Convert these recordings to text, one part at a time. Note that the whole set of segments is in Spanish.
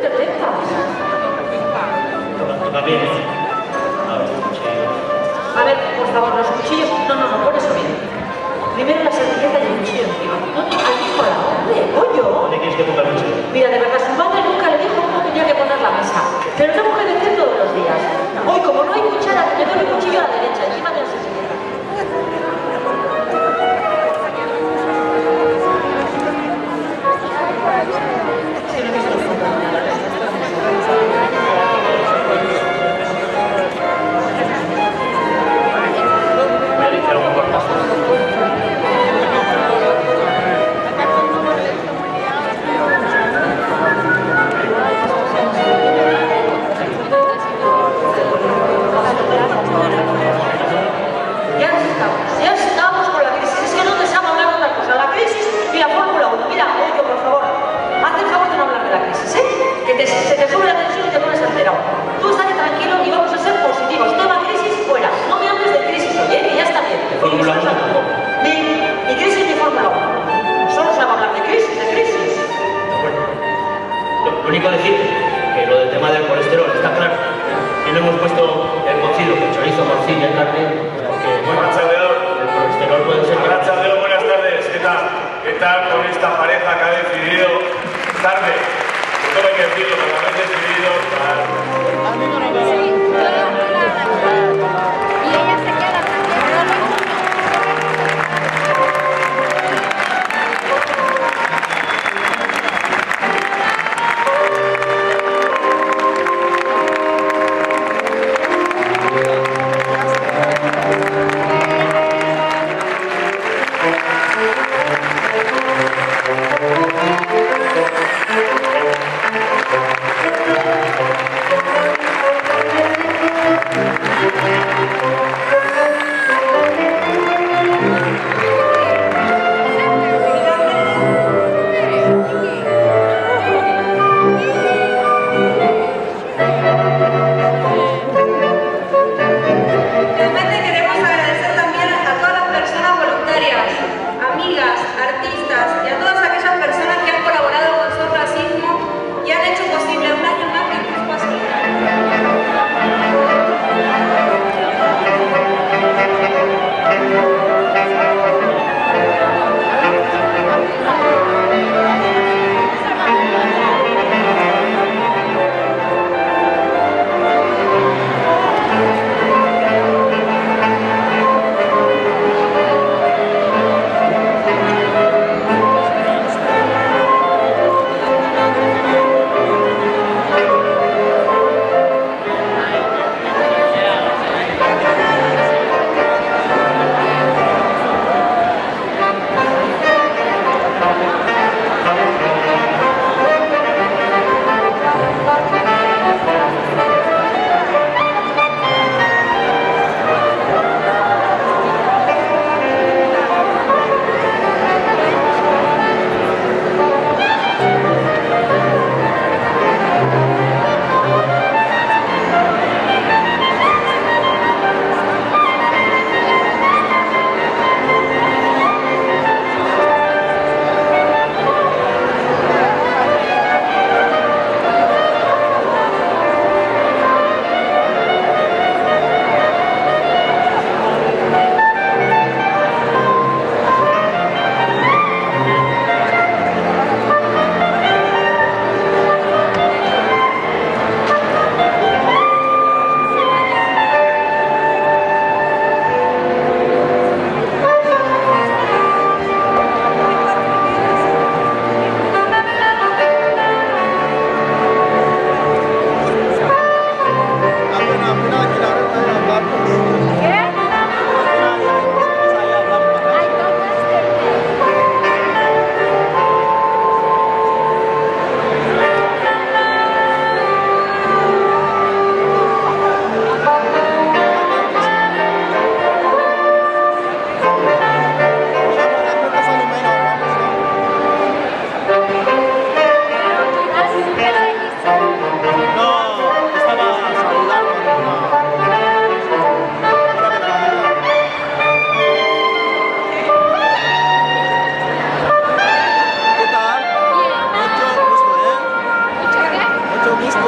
interventas. Tú también. A ver, por favor, los cuchillos... No, por eso bien. Primero la servilleta y el cuchillo encima. No, al mismo lado. Hombre, pollo. ¿Dónde quieres que ponga el cuchillo? Mira, de verdad, su madre nunca le dijo cómo tenía que poner la mesa. Pero una mujer decía todos los días. Hoy, como no hay cuchara, me doy el cuchillo a la derecha, encima de la servilleta. Sí, no me hizo Ya estamos con la crisis. Es que no te sabe hablar de otra cosa. La crisis y la Fórmula 1. Mira, oye, por favor, haz el favor de no hablar de la crisis, ¿eh? Que se te sube la tensión y te pones alterado. Tú estate tranquilo y vamos a ser positivos. Tema crisis, fuera. No me hables de crisis, oye, que ya está bien. Fórmula 1 tampoco. Ni crisis ni Fórmula 1. Solo se va a hablar de crisis, de crisis. Bueno, lo único decir que lo del tema del colesterol está claro. Y no hemos puesto el cocido, el chorizo, morcilla y carne, porque, bueno, el colesterol puede ser... Arratsaldeon, buenas tardes. ¿Qué tal con esta pareja que ha decidido tarde? No hay que decirlo, pero habéis decidido... A mí no me va. Sí, y ella se queda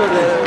Gracias.